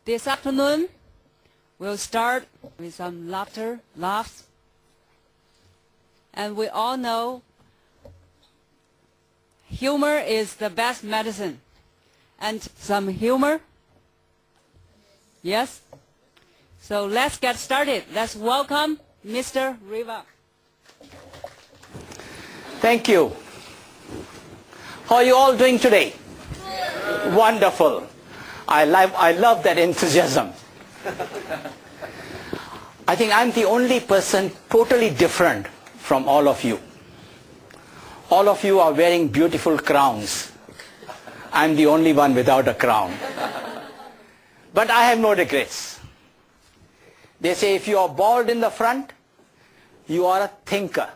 This afternoon, we'll start with some laughs. And we all know humor is the best medicine. And some humor? Yes? So let's get started. Let's welcome Mr. Rewa. Thank you. How are you all doing today? Wonderful. I love that enthusiasm. I think I'm the only person totally different from all of you. All of you are wearing beautiful crowns. I'm the only one without a crown. But I have no regrets. They say if you are bald in the front, you are a thinker.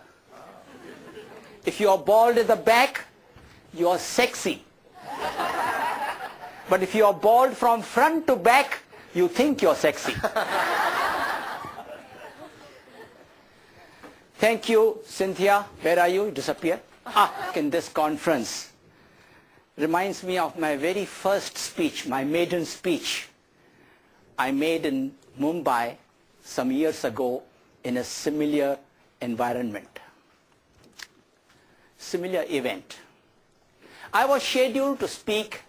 If you are bald at the back, you are sexy. But if you are bald from front to back, you think you're sexy. Thank you, Cynthia. Where are you? You disappeared. In this conference reminds me of my very first speech, my maiden speech I made in Mumbai some years ago in a similar environment, similar event. I was scheduled to speak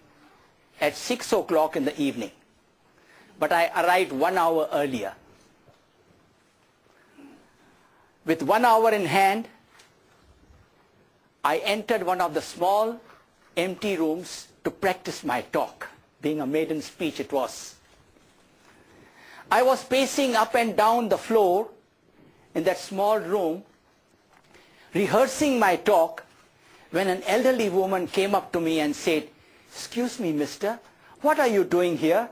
at 6 o'clock in the evening, but I arrived 1 hour earlier. With 1 hour in hand, I entered one of the small empty rooms to practice my talk. Being a maiden speech it was. I was pacing up and down the floor in that small room, rehearsing my talk, when an elderly woman came up to me and said, "Excuse me, mister, what are you doing here?"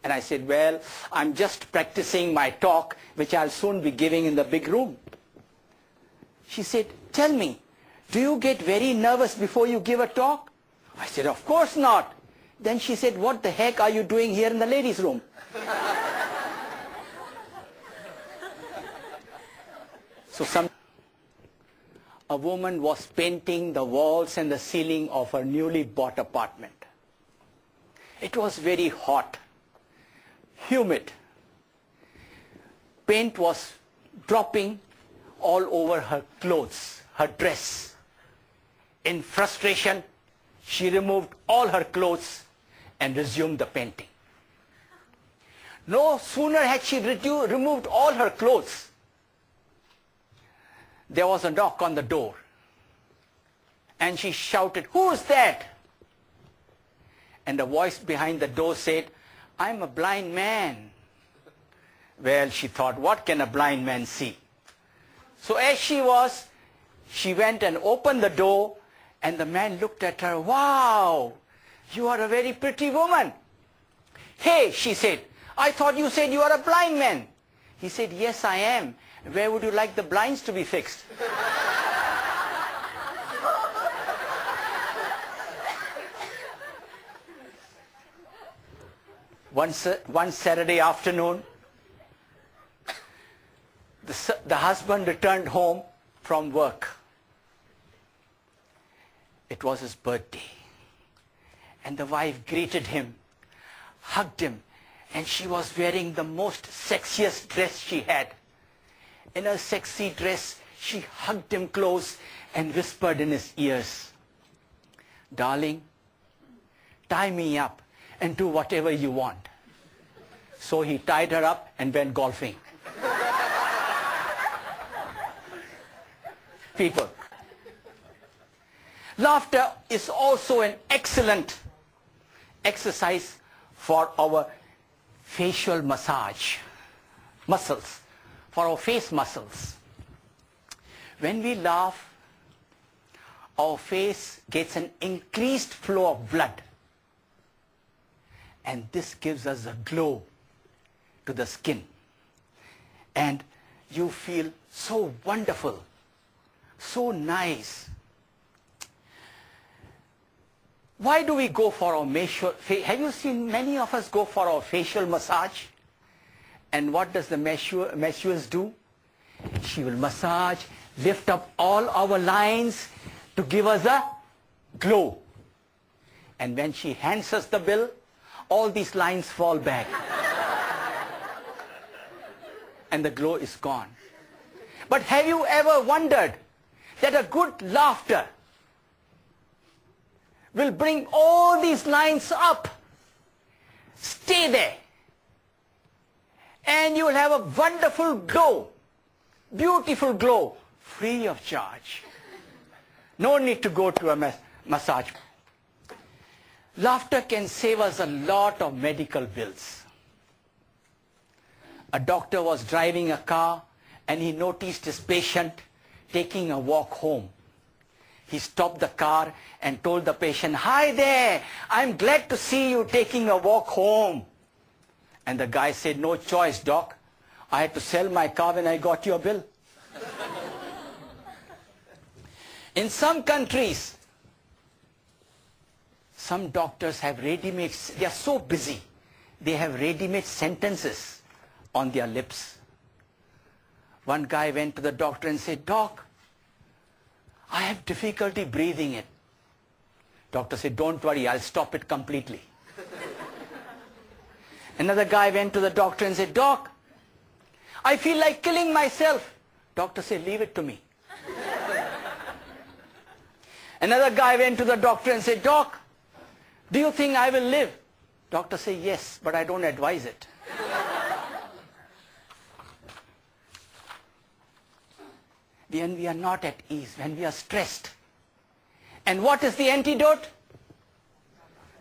And I said, "Well, I'm just practicing my talk, which I'll soon be giving in the big room." She said, "Tell me, do you get very nervous before you give a talk?" I said, "Of course not." Then she said, "What the heck are you doing here in the ladies' room?" So a woman was painting the walls and the ceiling of her newly bought apartment. It was very hot, humid. Paint was dropping all over her clothes, her dress. In frustration, she removed all her clothes and resumed the painting. No sooner had she removed all her clothes, there was a knock on the door. And she shouted, "Who is that?" And a voice behind the door said, "I'm a blind man." Well, she thought, what can a blind man see? So as she went and opened the door, and the man looked at her. "Wow, you are a very pretty woman." "Hey," she said, "I thought you said you are a blind man." He said, "Yes, I am. Where would you like the blinds to be fixed?" One Saturday afternoon, the husband returned home from work. It was his birthday. And the wife greeted him, hugged him, and she was wearing the most sexiest dress she had. In her sexy dress, she hugged him close and whispered in his ears, "Darling, tie me up and do whatever you want." So he tied her up and went golfing. People, laughter is also an excellent exercise for our facial massage muscles, for our face muscles. When we laugh, our face gets an increased flow of blood, and this gives us a glow to the skin, and you feel so wonderful, so nice. Why do we go for our have you seen many of us go for our facial massage? And what does the masseuse do? She will massage, lift up all our lines to give us a glow. And when she hands us the bill, all these lines fall back. And the glow is gone. But have you ever wondered that a good laughter will bring all these lines up? Stay there. And you will have a wonderful glow, beautiful glow, free of charge. No need to go to a massage. Laughter can save us a lot of medical bills. A doctor was driving a car and he noticed his patient taking a walk home. He stopped the car and told the patient, "Hi there, I'm glad to see you taking a walk home." And the guy said, "No choice, doc. I had to sell my car when I got your bill." In some countries, some doctors have ready-made, they are so busy, they have ready-made sentences on their lips. One guy went to the doctor and said, "Doc, I have difficulty breathing it." Doctor said, "Don't worry, I'll stop it completely." Another guy went to the doctor and said, "Doc, I feel like killing myself." Doctor said, "Leave it to me." Another guy went to the doctor and said, "Doc, do you think I will live?" Doctor said, "Yes, but I don't advise it." When we are not at ease, when we are stressed. And what is the antidote?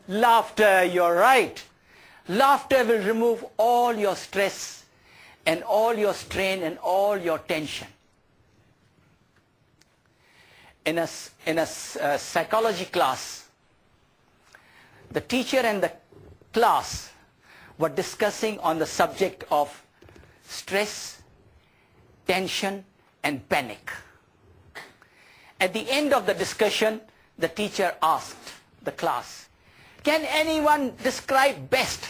Laughter, you're right. Laughter will remove all your stress and all your strain and all your tension. In a psychology class, the teacher and the class were discussing on the subject of stress, tension, and panic. At the end of the discussion, the teacher asked the class, "Can anyone describe best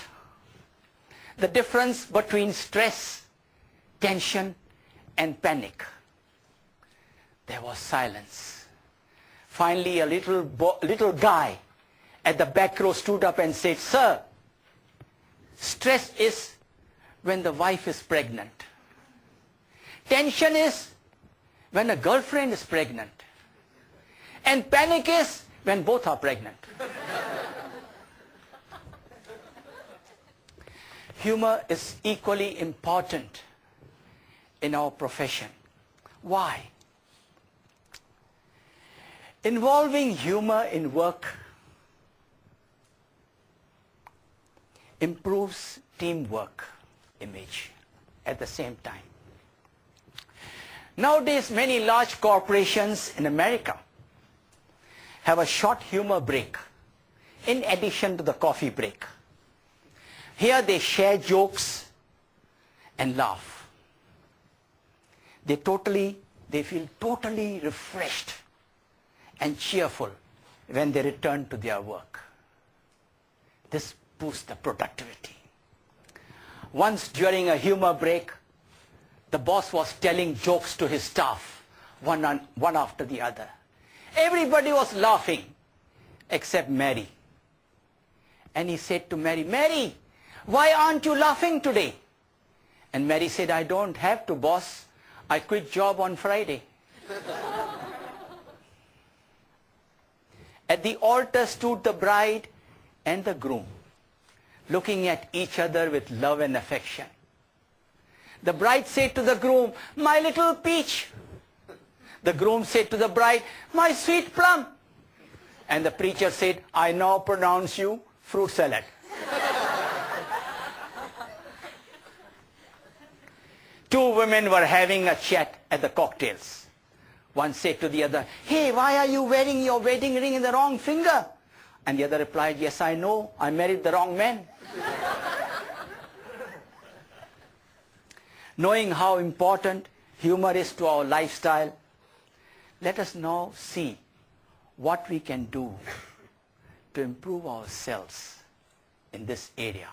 the difference between stress, tension, and panic?" There was silence. Finally, a little guy at the back row stood up and said, "Sir, stress is when the wife is pregnant. Tension is when a girlfriend is pregnant. And panic is when both are pregnant." Humor is equally important in our profession. Why? Involving humor in work improves teamwork image at the same time. Nowadays, many large corporations in America have a short humor break in addition to the coffee break. Here they share jokes and laugh. They feel totally refreshed and cheerful when they return to their work. This boosts the productivity. Once during a humor break, the boss was telling jokes to his staff, one after the other. Everybody was laughing except Mary. And he said to Mary, "Mary, why aren't you laughing today?" And Mary said, "I don't have to, boss. I quit job on Friday." At the altar stood the bride and the groom, looking at each other with love and affection. The bride said to the groom, "My little peach." The groom said to the bride, "My sweet plum." And the preacher said, "I now pronounce you fruit salad." Two women were having a chat at the cocktails. One said to the other, "Hey, why are you wearing your wedding ring in the wrong finger?" And the other replied, "Yes, I know. I married the wrong man." Knowing how important humor is to our lifestyle, let us now see what we can do to improve ourselves in this area.